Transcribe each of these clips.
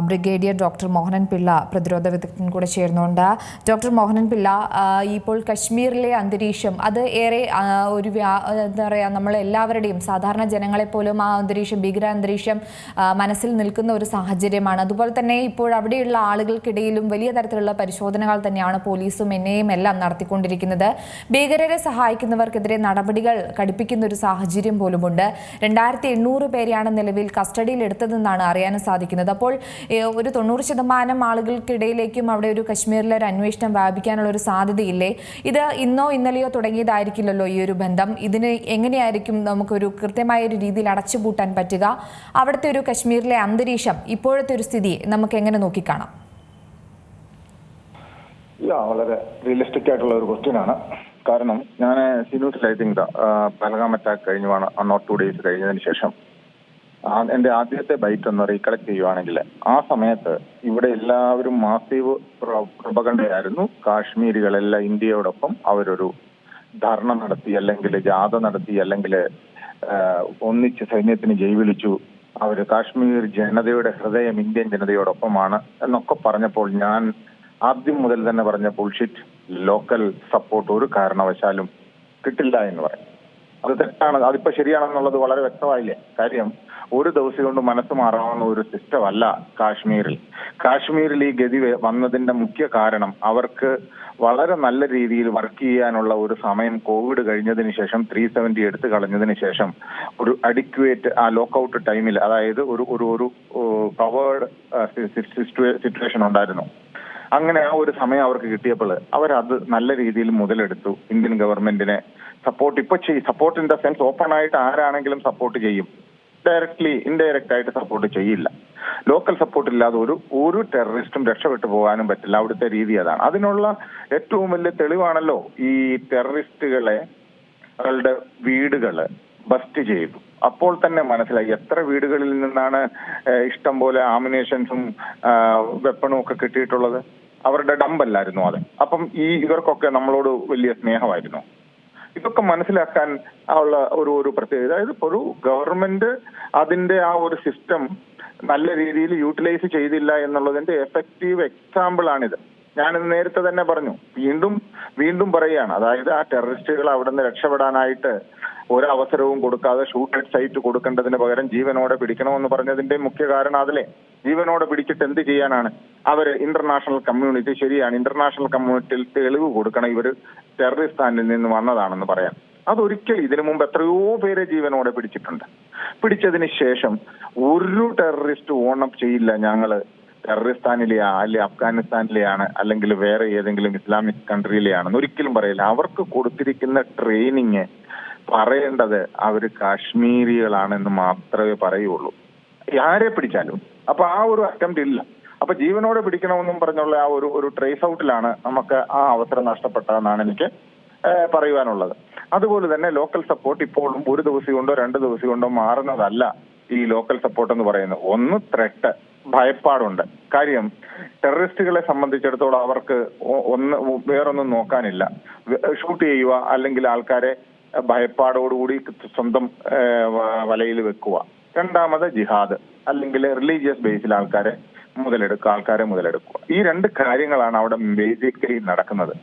Brigadier doctor Mohanan Pillai പ്രതിരോധ വിദഗ്ധൻ കൂടെ ചേർന്നുകൊണ്ട്. ഡോക്ടർ മോഹനൻ പിള്ള, ഇപ്പോൾ കശ്മീരിലെ അന്തരീക്ഷം അത് ഏറെ ഒരു എന്താ പറയുക, നമ്മളെല്ലാവരുടെയും സാധാരണ ജനങ്ങളെപ്പോലും ആ അന്തരീക്ഷം, ഭീകരാന്തരീക്ഷം മനസ്സിൽ നിൽക്കുന്ന ഒരു സാഹചര്യമാണ്. അതുപോലെ തന്നെ ഇപ്പോൾ അവിടെയുള്ള ആളുകൾക്കിടയിലും വലിയ തരത്തിലുള്ള പരിശോധനകൾ തന്നെയാണ് പോലീസും എൻഐയും എല്ലാം നടത്തിക്കൊണ്ടിരിക്കുന്നത്. ഭീകരരെ സഹായിക്കുന്നവർക്കെതിരെ നടപടികൾ കടുപ്പിക്കുന്ന ഒരു സാഹചര്യം പോലുമുണ്ട്. 2800 പേരെയാണ് നിലവിൽ കസ്റ്റഡിയിൽ എടുത്തതെന്നാണ് അറിയാൻ സാധിക്കുന്നത്. അപ്പോൾ ഒരു 90% ആളുകൾക്കിടയിലേക്കും അവിടെ ഒരു കശ്മീരിലെ ഒരു അന്വേഷണം വ്യാപിക്കാനുള്ള ഒരു സാധ്യതയില്ലേ? ഇത് ഇന്നോ ഇന്നലെയോ തുടങ്ങിയതായിരിക്കില്ലല്ലോ ഈ ഒരു ബന്ധം. ഇതിന് എങ്ങനെയായിരിക്കും നമുക്കൊരു കൃത്യമായ ഒരു രീതിയിൽ അടച്ചുപൂട്ടാൻ പറ്റുക? അവിടുത്തെ ഒരു കശ്മീരിലെ അന്തരീക്ഷം, ഇപ്പോഴത്തെ ഒരു സ്ഥിതി നമുക്ക് എങ്ങനെ നോക്കിക്കാണാം? വളരെ റിയലിസ്റ്റിക് ആയിട്ടുള്ള ഒരു ക്വസ്റ്റ്യൻ ആണ്. കാരണം ഞാൻ സിനൂസിൽ ഐ തിങ്ക് പഹൽഗാം അറ്റാക്ക് കഴിഞ്ഞു 2 days കഴിഞ്ഞതിന് ശേഷം എന്റെ ആദ്യത്തെ ബൈറ്റ് ഒന്ന് റീകളക്ട് ചെയ്യുവാണെങ്കിൽ, ആ സമയത്ത് ഇവിടെ എല്ലാവരും മാസീവ് പ്രൊപഗണ്ടയായിരുന്നു. കാശ്മീരികളെല്ലാം ഇന്ത്യയോടൊപ്പം അവരൊരു ധർണ നടത്തി, അല്ലെങ്കിൽ ജാഥ നടത്തി, അല്ലെങ്കിൽ ഒന്നിച്ച് സൈന്യത്തിന് ജയ് വിളിച്ചു. അവര് കാശ്മീർ ജനതയുടെ ഹൃദയം ഇന്ത്യൻ ജനതയോടൊപ്പമാണ് എന്നൊക്കെ പറഞ്ഞപ്പോൾ ഞാൻ ആദ്യം മുതൽ തന്നെ പറഞ്ഞ ബുൾഷിറ്റ്, ലോക്കൽ സപ്പോർട്ട് ഒരു കാരണവശാലും കിട്ടില്ല എന്ന് പറയും. അത് തെറ്റാണ്. അതിപ്പോ ശരിയാണെന്നുള്ളത് വളരെ വ്യക്തമായില്ലേ? കാര്യം ഒരു ദിവസം കൊണ്ട് മനസ്സ് മാറാവുന്ന ഒരു സിസ്റ്റം അല്ല കാശ്മീരിൽ ഈ ഗതി വന്നതിന്റെ മുഖ്യ കാരണം അവർക്ക് വളരെ നല്ല രീതിയിൽ വർക്ക് ചെയ്യാനുള്ള ഒരു സമയം കോവിഡ് കഴിഞ്ഞതിന് ശേഷം 370 എടുത്തു കളഞ്ഞതിന് ശേഷം ഒരു അഡിക്വേറ്റ് ആ ലോക്കൌട്ട് ടൈമിൽ, അതായത് ഒരു കവേർഡ് സിറ്റുവേഷൻ ഉണ്ടായിരുന്നു. അങ്ങനെ ആ ഒരു സമയം അവർക്ക് കിട്ടിയപ്പോൾ അവരത് നല്ല രീതിയിൽ മുതലെടുത്തു. ഇന്ത്യൻ ഗവൺമെന്റിനെ support in the sense open ആയിട്ട് ആരാണെങ്കിലും സപ്പോർട്ട് ചെയ്യും, ഡയറക്ട്ലി ഇൻഡയറക്റ്റ് ആയിട്ട് സപ്പോർട്ട് ചെയ്യില്ല. ലോക്കൽ സപ്പോർട്ട് ഇല്ലാതെ ഒരു ടെററിസ്റ്റും രക്ഷപ്പെട്ടു പോകാനും പറ്റില്ല. അവിടുത്തെ രീതി അതാണ്. അതിനുള്ള ഏറ്റവും വലിയ തെളിവാണല്ലോ ഈ ടെററിസ്റ്റുകളുടെ വീടുകള് ബസ്റ്റ് ചെയ്തു. അപ്പോൾ തന്നെ മനസ്സിലായി എത്ര വീടുകളിൽ നിന്നാണ് ഇഷ്ടം പോലെ ആമിനേഷൻസും വെപ്പണും ഒക്കെ കിട്ടിയിട്ടുള്ളത്. അവരുടെ ഡമ്പല്ലായിരുന്നു അത്. അപ്പം ഇവർക്കൊക്കെ നമ്മളോട് വലിയ സ്നേഹമായിരുന്നു. ഇതൊക്കെ മനസ്സിലാക്കാൻ ഉള്ള ഒരു പ്രത്യേകത, അതായത് ഒരു ഗവൺമെന്റ് അതിന്റെ ആ ഒരു സിസ്റ്റം നല്ല രീതിയിൽ യൂട്ടിലൈസ് ചെയ്തില്ല എന്നുള്ളതിന്റെ എഫക്റ്റീവ് എക്സാമ്പിൾ ആണിത്. ഞാനിത് നേരത്തെ തന്നെ പറഞ്ഞു, വീണ്ടും പറയുകയാണ്. അതായത് ആ ടെററിസ്റ്റുകൾ അവിടെ നിന്ന് രക്ഷപ്പെടാനായിട്ട് ഒരവസരവും കൊടുക്കാതെ ഷൂട്ട് അറ്റ് സൈറ്റ് കൊടുക്കേണ്ടതിന് പകരം ജീവനോടെ പിടിക്കണമെന്ന് പറഞ്ഞതിന്റെ മുഖ്യ കാരണം അതിലെ ജീവനോടെ പിടിച്ചിട്ട് എന്ത് ചെയ്യാനാണ്? അവര് ഇന്റർനാഷണൽ കമ്മ്യൂണിറ്റി, ശരിയാണ്, ഇന്റർനാഷണൽ കമ്മ്യൂണിറ്റിയിൽ തെളിവ് കൊടുക്കണം ഇവര് ടെററിസ്ഥാനിൽ നിന്ന് വന്നതാണെന്ന് പറയാൻ. അതൊരിക്കലും ഇതിനു മുമ്പ് എത്രയോ പേരെ ജീവനോടെ പിടിച്ചിട്ടുണ്ട്. പിടിച്ചതിന് ശേഷം ഒരു ടെററിസ്റ്റ് ഓണപ്പ് ചെയ്യില്ല ഞങ്ങള് ടെററിസ്ഥാനിലെയാണ്, അല്ലെങ്കിൽ അഫ്ഗാനിസ്ഥാനിലെയാണ്, അല്ലെങ്കിൽ വേറെ ഏതെങ്കിലും ഇസ്ലാമിക് കൺട്രിയിലെയാണെന്ന് ഒരിക്കലും പറയില്ല. അവർക്ക് കൊടുത്തിരിക്കുന്ന ട്രെയിനിങ് പറയേണ്ടത് അവര് കാശ്മീരികളാണെന്ന് മാത്രമേ പറയുള്ളൂ, ആരെ പിടിച്ചാലും. അപ്പൊ ആ ഒരു അറ്റംപ്റ്റ് ഇല്ല. അപ്പൊ ജീവനോടെ പിടിക്കണമെന്നും പറഞ്ഞുള്ള ആ ഒരു ട്രേസ് ഔട്ടിലാണ് നമുക്ക് ആ അവസരം നഷ്ടപ്പെട്ടതെന്നാണ് എനിക്ക് പറയുവാനുള്ളത്. അതുപോലെ തന്നെ ലോക്കൽ സപ്പോർട്ട് ഇപ്പോഴും ഒരു ദിവസം കൊണ്ടോ 2 ദിവസം കൊണ്ടോ മാറുന്നതല്ല ഈ ലോക്കൽ സപ്പോർട്ട് എന്ന് പറയുന്നത്. ഒന്ന് ത്രെട്ട്, ഭയപ്പാടുണ്ട്. കാര്യം ടെററിസ്റ്റുകളെ സംബന്ധിച്ചിടത്തോളം അവർക്ക് വേറൊന്നും നോക്കാനില്ല. ഷൂട്ട് ചെയ്യുക, അല്ലെങ്കിൽ ആൾക്കാരെ ഭയപ്പാടോടുകൂടി സ്വന്തം വലയിൽ വെക്കുക. രണ്ടാമത് ജിഹാദ്, അല്ലെങ്കിൽ റിലീജിയസ് ബേസിൽ ആൾക്കാരെ മുതലെടുക്കുക. ഈ 2 കാര്യങ്ങളാണ് അവിടെ ബേസിക്കലി നടക്കുന്നത്.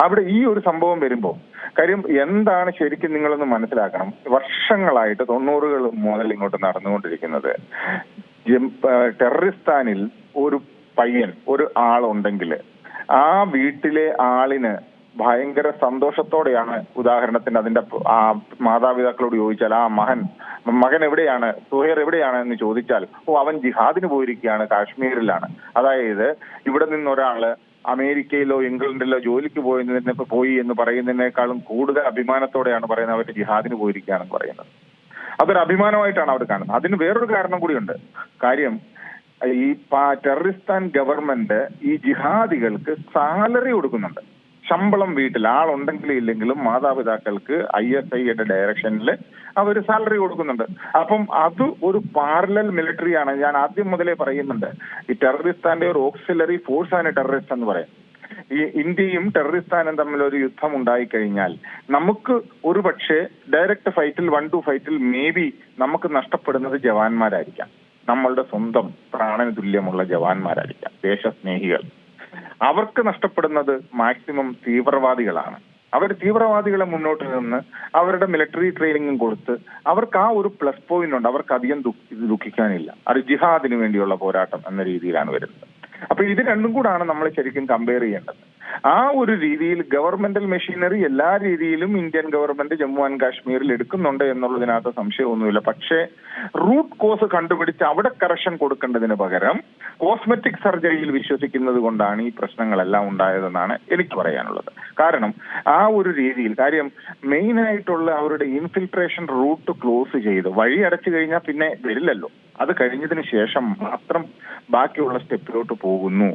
അവിടെ ഈ ഒരു സംഭവം വരുമ്പോൾ കാര്യം എന്താണ് ശരിക്കും നിങ്ങളൊന്ന് മനസ്സിലാക്കണം. വർഷങ്ങളായിട്ട് 90കൾ മുതൽ ഇങ്ങോട്ട് നടന്നുകൊണ്ടിരിക്കുന്നത്, ടെററിസ്ഥാനിൽ ഒരു ആളുണ്ടെങ്കിൽ ആ വീട്ടിലെ ആളിന് ഭയങ്കര സന്തോഷത്തോടെയാണ്, ഉദാഹരണത്തിന് അതിന്റെ മാതാപിതാക്കളോട് ചോദിച്ചാൽ ആ മകൻ എവിടെയാണ്, സുഹൈർ എവിടെയാണ് എന്ന് ചോദിച്ചാൽ, അവൻ ജിഹാദിന് പോയിരിക്കുകയാണ്, കാശ്മീരിലാണ്. അതായത് ഇവിടെ നിന്നൊരാള് അമേരിക്കയിലോ ഇംഗ്ലണ്ടിലോ ജോലിക്ക് പോയി എന്ന് പറയുന്നതിനേക്കാളും കൂടുതൽ അഭിമാനത്തോടെയാണ് പറയുന്നത് അവർ ജിഹാദിന് പോയിരിക്കുകയാണെന്ന് പറയുന്നത്. അതൊരു അഭിമാനമായിട്ടാണ് അവർ കാണുന്നത്. അതിന് വേറൊരു കാരണം കൂടിയുണ്ട്. കാര്യം ഈ ടെററിസ്ഥാൻ ഗവൺമെന്റ് ഈ ജിഹാദികൾക്ക് സാലറി കൊടുക്കുന്നുണ്ട്. ശമ്പളം വീട്ടിൽ ആളുണ്ടെങ്കിലും ഇല്ലെങ്കിലും മാതാപിതാക്കൾക്ക് ISIയുടെ ഡയറക്ഷനിൽ അവർ സാലറി കൊടുക്കുന്നുണ്ട്. അപ്പം അത് ഒരു പാരലൽ മിലിറ്ററിയാണ്. ഞാൻ ആദ്യം മുതലേ പറയുന്നുണ്ട്, ഈ ടെററിസ്ഥാന്റെ ഒരു ഓക്സിലറി ഫോഴ്സ് ആണ് ടെററിസ്റ്റ് എന്ന് പറയാം. ഈ ഇന്ത്യയും ടെററിസ്ഥാനും തമ്മിൽ ഒരു യുദ്ധം ഉണ്ടായിക്കഴിഞ്ഞാൽ നമുക്ക് ഒരു പക്ഷേ ഡയറക്റ്റ് ഫൈറ്റിൽ 1-2 ഫൈറ്റിൽ മേ ബി നമുക്ക് നഷ്ടപ്പെടുന്നത് ജവാന്മാരായിരിക്കാം. നമ്മളുടെ സ്വന്തം പ്രാണന് തുല്യമുള്ള ജവാന്മാരായിരിക്കാം, ദേശസ്നേഹികൾ. അവർക്ക് നഷ്ടപ്പെടുന്നത് മാക്സിമം തീവ്രവാദികളാണ്. അവർ തീവ്രവാദികളെ മുന്നോട്ട് നിന്ന് അവരുടെ മിലിറ്ററി ട്രെയിനിങ്ങും കൊടുത്ത് അവർക്ക് ആ ഒരു പ്ലസ് പോയിന്റ് ഉണ്ട്. അവർക്ക് അധികം ദുഃഖിക്കാനില്ല. അത് ജിഹാദിന് വേണ്ടിയുള്ള പോരാട്ടം എന്ന രീതിയിലാണ് വരുന്നത്. അപ്പൊ ഇത് രണ്ടും കൂടാണ് നമ്മൾ ശരിക്കും കമ്പയർ ചെയ്യേണ്ടത്. ആ ഒരു രീതിയിൽ ഗവൺമെന്റൽ മെഷീനറി എല്ലാ രീതിയിലും ഇന്ത്യൻ ഗവൺമെന്റ് ജമ്മു ആൻഡ് കാശ്മീരിൽ എടുക്കുന്നുണ്ട് എന്നുള്ളതിനകത്ത് സംശയമൊന്നുമില്ല. പക്ഷേ റൂട്ട് കോസ് കണ്ടുപിടിച്ച് അവിടെ കറക്ഷൻ കൊടുക്കേണ്ടതിന് പകരം കോസ്മെറ്റിക് സർജറിയിൽ വിശ്വസിക്കുന്നത് കൊണ്ടാണ് ഈ പ്രശ്നങ്ങളെല്ലാം ഉണ്ടായതെന്നാണ് എനിക്ക് പറയാനുള്ളത്. കാരണം ആ ഒരു രീതിയിൽ കാര്യം മെയിൻ ആയിട്ടുള്ള അവരുടെ ഇൻഫിൽട്രേഷൻ റൂട്ട് ക്ലോസ് ചെയ്ത് വഴി അടച്ചു കഴിഞ്ഞാൽ പിന്നെ വരില്ലല്ലോ. അത് കഴിഞ്ഞതിന് ശേഷം മാത്രം ബാക്കിയുള്ള സ്റ്റെപ്പിലോട്ട് പോകുന്നു.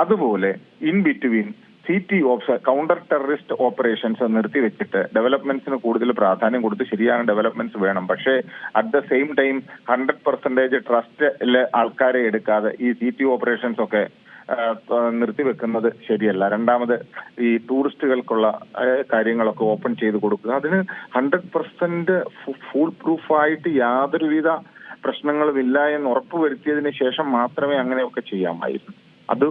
അതുപോലെ in between CT counter terrorist operations നിർത്തിവെച്ചിട്ട് ഡെവലപ്മെന്റ്സിന് കൂടുതൽ പ്രാധാന്യം കൊടുത്ത് ശരിയാണ് ഡെവലപ്മെന്റ്സ് വേണം. പക്ഷേ അറ്റ് ദ സെയിം ടൈം 100% ട്രസ്റ്റിലെ ആൾക്കാരെ എടുക്കാതെ ഈ CT ഓപ്പറേഷൻസ് ഒക്കെ നിർത്തിവെക്കുന്നത് ശരിയല്ല. രണ്ടാമത് ഈ ടൂറിസ്റ്റുകൾക്കുള്ള കാര്യങ്ങളൊക്കെ ഓപ്പൺ ചെയ്ത് കൊടുക്കുക. അതിന് 100% ഫുൾ പ്രൂഫായിട്ട് യാതൊരുവിധ പ്രശ്നങ്ങളും ഇല്ല എന്ന് ഉറപ്പുവരുത്തിയതിന് ശേഷം മാത്രമേ അങ്ങനെയൊക്കെ ചെയ്യാമായിരുന്നു. അത്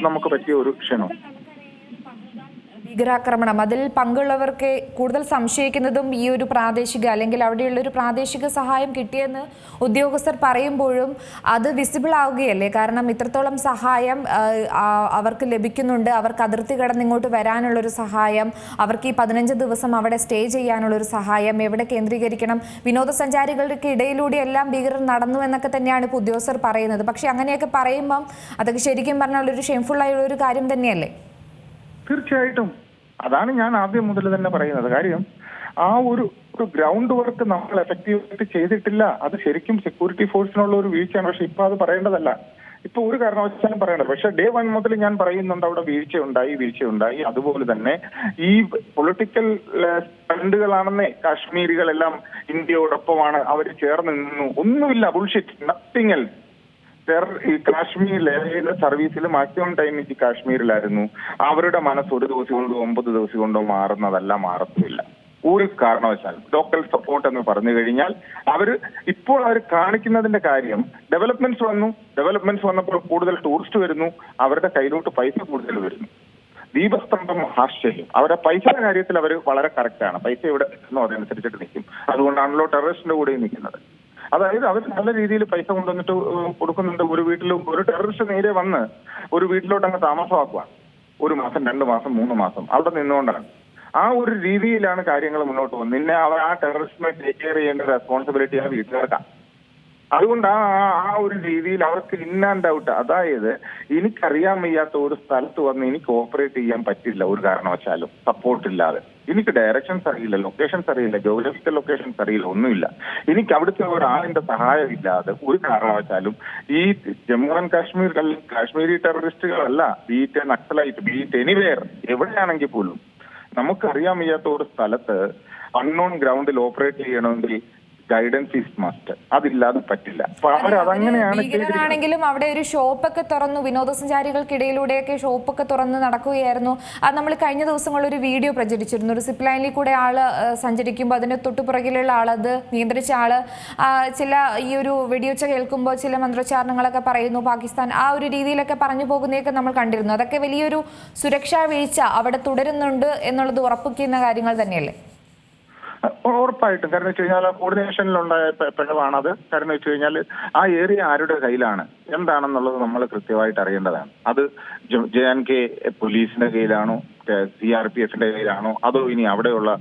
നമുക്ക് പറ്റിയ ഒരു ക്ഷണം. ഭീകരാക്രമണം അതിൽ പങ്കുള്ളവർക്ക് കൂടുതൽ സംശയിക്കുന്നതും ഈ ഒരു പ്രാദേശിക അല്ലെങ്കിൽ അവിടെയുള്ള ഒരു പ്രാദേശിക സഹായം കിട്ടിയെന്ന് ഉദ്യോഗസ്ഥർ പറയുമ്പോഴും അത് വിസിബിൾ ആവുകയല്ലേ? കാരണം ഇത്രത്തോളം സഹായം അവർക്ക് ലഭിക്കുന്നുണ്ട്. അവർക്ക് അതിർത്തി കടന്ന് ഇങ്ങോട്ട് വരാനുള്ളൊരു സഹായം, അവർക്ക് ഈ 15 ദിവസം അവിടെ സ്റ്റേ ചെയ്യാനുള്ളൊരു സഹായം, എവിടെ കേന്ദ്രീകരിക്കണം, വിനോദസഞ്ചാരികൾക്ക് ഇടയിലൂടെ എല്ലാം ഭീകരർ നടന്നു എന്നൊക്കെ തന്നെയാണ് ഇപ്പോൾ ഉദ്യോഗസ്ഥർ പറയുന്നത്. പക്ഷെ അങ്ങനെയൊക്കെ പറയുമ്പം അതൊക്കെ ശരിക്കും പറഞ്ഞാൽ ഒരു ഷെയിംഫുൾ ആയുള്ള ഒരു കാര്യം തന്നെയല്ലേ? തീർച്ചയായിട്ടും അതാണ് ഞാൻ ആദ്യം മുതൽ തന്നെ പറയുന്നത്. കാര്യം ആ ഒരു ഗ്രൗണ്ട് വർക്ക് നമ്മൾ എഫക്റ്റീവായിട്ട് ചെയ്തിട്ടില്ല. അത് ശരിക്കും സെക്യൂരിറ്റി ഫോഴ്സിനുള്ള ഒരു വീഴ്ചയാണ്. പക്ഷെ ഇപ്പൊ അത് പറയേണ്ടതല്ല, ഇപ്പൊ ഒരു കാരണവശാലും പറയേണ്ടത്. പക്ഷെ ഡേ 1 മുതൽ ഞാൻ പറയുന്നുണ്ട് അവിടെ വീഴ്ചയുണ്ടായി. അതുപോലെ തന്നെ ഈ പൊളിറ്റിക്കൽ ഫണ്ടുകളാണെന്നേ കാശ്മീരികളെല്ലാം ഇന്ത്യയോടൊപ്പമാണ്, അവർ ചേർന്ന് നിന്നു. ഒന്നുമില്ല, ബുൾഷിറ്റ്, നത്തിങ് എൽസ്. ഈ കാശ്മീരിലെ സർവീസിൽ മാക്സിമം ടൈം ഈ കാശ്മീരിലായിരുന്നു. അവരുടെ മനസ്സ് ഒരു ദിവസം കൊണ്ടോ 9 ദിവസം കൊണ്ടോ മാറത്തില്ല ഒരു കാരണവശാലും. ലോക്കൽ സപ്പോർട്ട് എന്ന് പറഞ്ഞു കഴിഞ്ഞാൽ ഇപ്പോൾ അവർ കാണിക്കുന്നതിന്റെ കാര്യം ഡെവലപ്മെന്റ്സ് വന്നപ്പോൾ കൂടുതൽ ടൂറിസ്റ്റ് വരുന്നു, അവരുടെ കയ്യിലോട്ട് പൈസ കൂടുതൽ വരുന്നു. ദീപസ്തംഭം ആശ്ചര്യം. അവരുടെ പൈസയുടെ കാര്യത്തിൽ അവർ വളരെ കറക്റ്റാണ്. പൈസ എവിടെ എത്തുന്നോ അതനുസരിച്ചിട്ട് നിൽക്കും. അതുകൊണ്ടാണല്ലോ ടെററിസ്റ്റിന്റെ കൂടെ നിൽക്കുന്നത്. അതായത് അവർ നല്ല രീതിയിൽ പൈസ കൊണ്ടുവന്നിട്ട് കൊടുക്കുന്നുണ്ട്. ഒരു വീട്ടിൽ ഒരു ടെററിസ്റ്റ് നേരെ വന്ന് ഒരു വീട്ടിലോട്ട് അങ്ങ് താമസമാക്കുക. 1 മാസം 2 മാസം 3 മാസം അവിടെ നിന്നുകൊണ്ടാണ്. ആ ഒരു രീതിയിലാണ് കാര്യങ്ങൾ മുന്നോട്ട് പോകുന്നത്. നിന്നെ അവർ ആ ടെററിസ്റ്റിനെ ടേക്ക് കെയർ ചെയ്യേണ്ട റെസ്പോൺസിബിലിറ്റി ആ വീട്ടുകാർക്കാണ്. അതുകൊണ്ട് ആ ഒരു രീതിയിൽ അവർക്ക് ഇൻ ആൻഡ് ഔട്ട്, അതായത് എനിക്കറിയാൻ വയ്യാത്ത ഒരു സ്ഥലത്ത് വന്ന് എനിക്ക് ഓപ്പറേറ്റ് ചെയ്യാൻ പറ്റില്ല ഒരു കാരണവശാലും സപ്പോർട്ടില്ലാതെ. എനിക്ക് ഡയറക്ഷൻസ് അറിയില്ല, ലൊക്കേഷൻസ് അറിയില്ല, ജോഗ്രഫിക്കൽ ലൊക്കേഷൻസ് അറിയില്ല, ഒന്നുമില്ല. എനിക്ക് അവിടുത്തെ ഒരാളിന്റെ സഹായം ഇല്ലാതെ ഒരു കാരണവശാലും ഈ ജമ്മു ആൻഡ് കാശ്മീർ കാശ്മീരി ടെററിസ്റ്റുകളല്ല, ബീറ്റ് നക്സലൈറ്റ്, ബീറ്റ് എനിവേർ എവിടെയാണെങ്കിൽ പോലും നമുക്കറിയാൻ വയ്യാത്ത ഒരു സ്ഥലത്ത് അൺനോൺ ഗ്രൗണ്ടിൽ ഓപ്പറേറ്റ് ചെയ്യണമെങ്കിൽ ഗൈഡൻസ് ഈസ് മസ്റ്റ്. അതില്ലാതെ പറ്റില്ല. ഭീകരനാണെങ്കിലും അവിടെ ഒരു ഷോപ്പൊക്കെ തുറന്നു, വിനോദസഞ്ചാരികൾക്കിടയിലൂടെയൊക്കെ ഷോപ്പൊക്കെ തുറന്ന് നടക്കുകയായിരുന്നു. അത് നമ്മൾ കഴിഞ്ഞ ദിവസങ്ങളിൽ ഒരു വീഡിയോ പ്രചരിച്ചിരുന്നു. ഒരു സിപ്പ് ലൈനിൽ കൂടെ ആള് സഞ്ചരിക്കുമ്പോൾ അതിന് തൊട്ടുപുറകിലുള്ള ആളത് നിയന്ത്രിച്ച ആള് ചില ഈ ഒരു വെടിയൊച്ച കേൾക്കുമ്പോൾ ചില മന്ത്രോച്ചാരണങ്ങളൊക്കെ പറയുന്നു, പാകിസ്ഥാൻ ആ ഒരു രീതിയിലൊക്കെ പറഞ്ഞു പോകുന്നതൊക്കെ നമ്മൾ കണ്ടിരുന്നു. അതൊക്കെ വലിയൊരു സുരക്ഷാ വീഴ്ച അവിടെ തുടരുന്നുണ്ട് എന്നുള്ളത് ഉറപ്പിക്കുന്ന കാര്യങ്ങൾ തന്നെയല്ലേ? ഉറപ്പായിട്ടും. കാരണം വെച്ച് കഴിഞ്ഞാൽ കോർഡിനേഷനിലുണ്ടായ പിഴവാണത്. കാരണം വെച്ച് കഴിഞ്ഞാൽ ആ ഏരിയ ആരുടെ കയ്യിലാണ് എന്താണെന്നുള്ളത് നമ്മൾ കൃത്യമായിട്ട് അറിയേണ്ടതാണ്. അത് JNK പോലീസിന്റെ കയ്യിലാണോ, CRPFന്റെ കയ്യിലാണോ, അതോ ഇനി അവിടെയുള്ള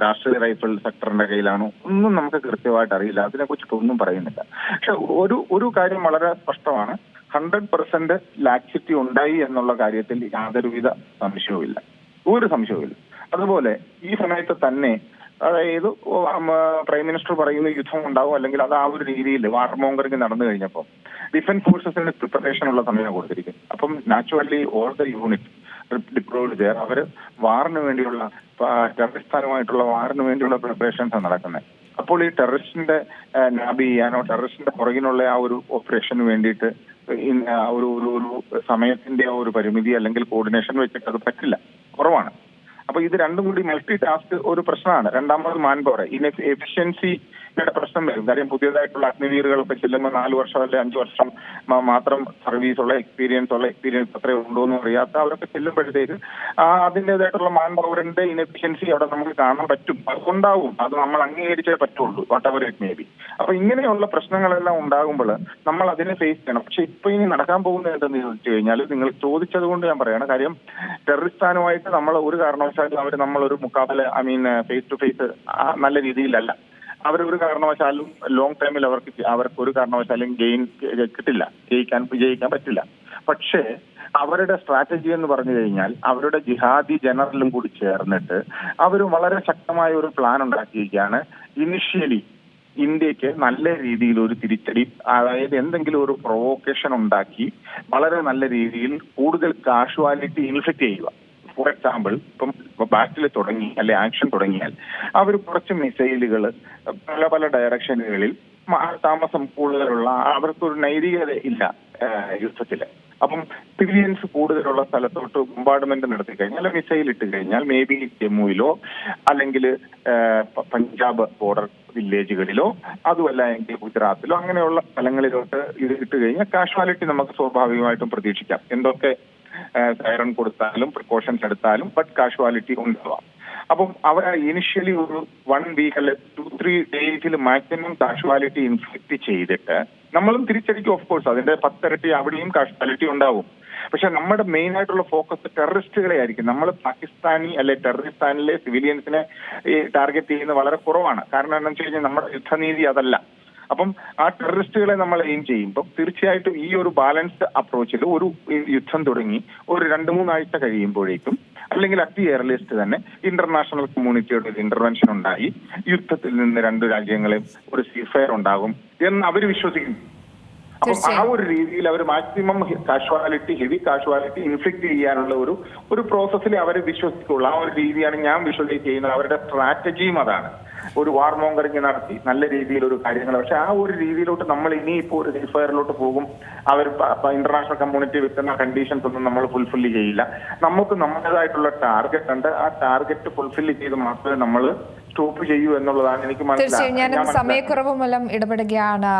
രാഷ്ട്രീയ റൈഫിൾ സെക്ടറിന്റെ കയ്യിലാണോ, ഒന്നും നമുക്ക് കൃത്യമായിട്ട് അറിയില്ല. അതിനെക്കുറിച്ചിട്ടൊന്നും പറയുന്നില്ല. പക്ഷെ ഒരു കാര്യം വളരെ സ്പഷ്ടമാണ്. 100% ലാക്സിറ്റി ഉണ്ടായി എന്നുള്ള കാര്യത്തിൽ യാതൊരുവിധ ഒരു സംശയവുമില്ല. അതുപോലെ ഈ സമയത്ത് തന്നെ അതായത് പ്രൈം മിനിസ്റ്റർ പറയുന്ന യുദ്ധം ഉണ്ടാവും, അല്ലെങ്കിൽ അത് ആ ഒരു രീതിയിൽ വാർമോങ്കറിങ് നടന്നു കഴിഞ്ഞപ്പോൾ ഡിഫൻസ് ഫോഴ്സസിന് പ്രിപ്പറേഷനുള്ള സമയം കൊടുത്തിരിക്കും. അപ്പം naturally all the unit deployed ചെയ്യർ അവർ വാറിന് വേണ്ടിയുള്ള ടെററിസ്ഥാനുമായിട്ടുള്ള വാറിന് വേണ്ടിയുള്ള പ്രിപ്പറേഷൻസ് നടക്കുന്നത്. അപ്പോൾ ഈ ടെററിസ്റ്റിന്റെ നാബ് ചെയ്യാനോ ടെററിസ്റ്റിന്റെ പുറകിനുള്ള ആ ഒരു ഓപ്പറേഷന് വേണ്ടിയിട്ട് ഒരു സമയത്തിന്റെ ആ ഒരു പരിമിതി അല്ലെങ്കിൽ കോർഡിനേഷൻ വെച്ചിട്ട് അത് പറ്റില്ല, കുറവാണ്. അപ്പൊ ഇത് രണ്ടും കൂടി മൾട്ടി ടാസ്ക് ഒരു പ്രശ്നമാണ്. രണ്ടാമത് മാൻ പവർ എഫിഷ്യൻസി ഇവിടെ പ്രശ്നം വരും. കാര്യം പുതിയതായിട്ടുള്ള അഗ്നിവീറുകളൊക്കെ ചെല്ലുമ്പോൾ 4 വർഷം അല്ലെ 5 വർഷം മാത്രം സർവീസ് ഉള്ള എക്സ്പീരിയൻസ് അത്രേ ഉണ്ടോ എന്ന് അറിയാത്ത അവരൊക്കെ ചെല്ലുമ്പോഴത്തേക്ക് അതിൻ്റെതായിട്ടുള്ള മാൻ പവറിന്റെ ഇൻഎഫിഷ്യൻസി അവിടെ നമുക്ക് കാണാൻ പറ്റും. അതുണ്ടാവും, അത് നമ്മൾ അംഗീകരിച്ചേ പറ്റുള്ളൂ, what ever it may be. അപ്പൊ ഇങ്ങനെയുള്ള പ്രശ്നങ്ങളെല്ലാം ഉണ്ടാകുമ്പോൾ നമ്മൾ അതിനെ ഫേസ് ചെയ്യണം. പക്ഷെ ഇപ്പൊ ഇനി നടക്കാൻ പോകുന്നത് എന്തെന്ന് ചോദിച്ചു കഴിഞ്ഞാൽ, നിങ്ങൾ ചോദിച്ചത് കൊണ്ട് ഞാൻ പറയാണ്, കാര്യം ടെററിസ്റ്റാനുമായിട്ട് നമ്മൾ ഒരു കാരണവശാലും അവർ നമ്മളൊരു മുക്കാബല ഫേസ് ടു ഫേസ് നല്ല രീതിയിലല്ല. അവരൊരു കാരണവശാലും ലോങ് ടൈമിൽ അവർക്ക് ഒരു കാരണവശാലും വിജയിക്കാൻ പറ്റില്ല. പക്ഷേ അവരുടെ സ്ട്രാറ്റജി എന്ന് പറഞ്ഞു കഴിഞ്ഞാൽ അവരുടെ ജിഹാദി ജനറലും കൂടി ചേർന്നിട്ട് അവർ വളരെ ശക്തമായ ഒരു പ്ലാൻ ഉണ്ടാക്കിയിരിക്കുകയാണ്. ഇനിഷ്യലി ഇന്ത്യക്ക് നല്ല രീതിയിൽ ഒരു തിരിച്ചടി, അതായത് എന്തെങ്കിലും ഒരു പ്രൊവോക്കേഷൻ ഉണ്ടാക്കി വളരെ നല്ല രീതിയിൽ കൂടുതൽ കാഷ്വാലിറ്റി ഇൻഫ്ലിക്റ്റ് ചെയ്യുക. ഫോർ എക്സാമ്പിൾ, ഇപ്പം ബാറ്റിൽ തുടങ്ങി അല്ലെ ആക്ഷൻ തുടങ്ങിയാൽ അവർ കുറച്ച് മിസൈലുകൾ പല ഡയറക്ഷനുകളിൽ താമസം കൂടുതലുള്ള, അവർക്കൊരു നൈതികത ഇല്ല യുദ്ധത്തില്. അപ്പം സിവിലിയൻസ് കൂടുതലുള്ള സ്ഥലത്തോട്ട് ബോംബാർഡ്മെന്റ് നടത്തി കഴിഞ്ഞാൽ, മിസൈൽ ഇട്ട് കഴിഞ്ഞാൽ മേ ബി ജമ്മുവിലോ അല്ലെങ്കിൽ പഞ്ചാബ് ബോർഡർ വില്ലേജുകളിലോ അതുമല്ല എങ്കിൽ ഗുജറാത്തിലോ അങ്ങനെയുള്ള സ്ഥലങ്ങളിലോട്ട് ഇത് ഇട്ട് കഴിഞ്ഞാൽ കാഷ്വാലിറ്റി നമുക്ക് സ്വാഭാവികമായിട്ടും പ്രതീക്ഷിക്കാം. എന്തൊക്കെ സൈറൺ കൊടുത്താലും പ്രിക്കോഷൻസ് എടുത്താലും ബട്ട് കാഷ്വാലിറ്റി ഉണ്ടാവാം. അപ്പം അവർ ഇനിഷ്യലി ഒരു 1 വീക്ക് അല്ലെ 2-3 ഡേയ്സിൽ മാക്സിമം കാഷ്വാലിറ്റി ഇൻഫ്ലിക്റ്റ് ചെയ്തിട്ട് നമ്മളും തിരിച്ചടിക്കും. ഓഫ് കോഴ്സ് അതിന്റെ 10 ഇരട്ടി അവിടെയും കാഷ്വാലിറ്റി ഉണ്ടാവും. പക്ഷെ നമ്മുടെ മെയിൻ ആയിട്ടുള്ള ഫോക്കസ് ടെററിസ്റ്റുകളെ ആയിരിക്കും. നമ്മൾ പാകിസ്ഥാനി അല്ലെ ടെററിസ്ഥാനിലെ സിവിലിയൻസിനെ ടാർഗറ്റ് ചെയ്യുന്നത് വളരെ കുറവാണ്. കാരണം എന്താണെന്ന് വെച്ച് കഴിഞ്ഞാൽ നമ്മുടെ യുദ്ധനീതി അതല്ല. അപ്പം ആ ടെററിസ്റ്റുകളെ നമ്മൾ എയിം ചെയ്യുമ്പോൾ തീർച്ചയായിട്ടും ഈ ഒരു ബാലൻസ്ഡ് അപ്രോച്ചിൽ ഒരു യുദ്ധം തുടങ്ങി ഒരു 2-3 ആഴ്ച കഴിയുമ്പോഴേക്കും അല്ലെങ്കിൽ അറ്റ് ദി ഏർലിയസ്റ്റ് തന്നെ ഇന്റർനാഷണൽ കമ്മ്യൂണിറ്റിയുടെ ഒരു ഇന്റർവെൻഷൻ ഉണ്ടായി യുദ്ധത്തിൽ നിന്ന് 2 രാജ്യങ്ങളെയും ഒരു സീഫയർ ഉണ്ടാകും എന്ന് അവർ വിശ്വസിക്കുന്നു. അപ്പം ആ ഒരു രീതിയിൽ അവർ മാക്സിമം ഹെവി കാഷ്വാലിറ്റി ഇൻഫ്ലിക്ട് ചെയ്യാനുള്ള ഒരു പ്രോസസ്സിൽ അവർ വിശ്വസിക്കുള്ളൂ. ആ ഒരു രീതിയാണ് ഞാൻ വിഷ്വലൈസ് ചെയ്യുന്നത്. അവരുടെ സ്ട്രാറ്റജിയും അതാണ്. ഒരു വാർ മോങ്കറിങ് നടത്തി നല്ല രീതിയിൽ ഒരു കാര്യങ്ങൾ. പക്ഷെ ആ ഒരു രീതിയിലോട്ട് നമ്മൾ ഇനിയിപ്പോ ഒരു സീഫയറിലോട്ട് പോകും. അവർ ഇന്റർനാഷണൽ കമ്മ്യൂണിറ്റി വെക്കുന്ന കണ്ടീഷൻസ് ഒന്നും നമ്മൾ ഫുൾഫില്ല് ചെയ്യില്ല. നമുക്ക് നമ്മുടേതായിട്ടുള്ള ടാർഗറ്റ് ഉണ്ട്. ആ ടാർഗറ്റ് ഫുൾഫില്ല് ചെയ്ത് മാത്രമേ നമ്മൾ സ്റ്റോപ്പ് ചെയ്യൂ എന്നുള്ളതാണ് എനിക്ക് തീർച്ചയായും. ഞാനിന്ന് സമയക്കുറവ് മൂലം ഇടപെടുകയാണ്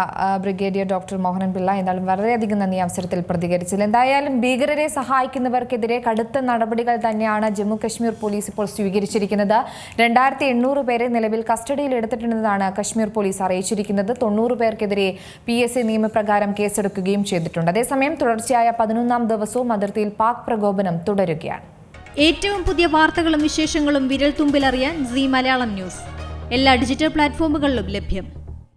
ബ്രിഗേഡിയർ ഡോക്ടർ മോഹനൻ പിള്ള. എന്നാലും വളരെയധികം നന്ദി അവസരത്തിൽ പ്രതികരിച്ചത്. എന്തായാലും ഭീകരരെ സഹായിക്കുന്നവർക്കെതിരെ കടുത്ത നടപടികൾ തന്നെയാണ് ജമ്മു കശ്മീർ പോലീസ് ഇപ്പോൾ സ്വീകരിച്ചിരിക്കുന്നത്. 2800 പേരെ നിലവിൽ കസ്റ്റഡിയിൽ എടുത്തിട്ടുണ്ടെന്നാണ് കശ്മീർ പോലീസ് അറിയിച്ചിരിക്കുന്നത്. 90 പേർക്കെതിരെ PSA നിയമപ്രകാരം കേസെടുക്കുകയും ചെയ്തിട്ടുണ്ട്. അതേസമയം തുടർച്ചയായ 11ാം ദിവസവും അതിർത്തിയിൽ പാക് പ്രകോപനം തുടരുകയാണ്. ഏറ്റവും പുതിയ വാർത്തകളും വിശേഷങ്ങളും വിരൽ തുമ്പിലറിയാൻ സീ മലയാളം ന്യൂസ് എല്ലാ ഡിജിറ്റൽ പ്ലാറ്റ്ഫോമുകളിലും ലഭ്യം.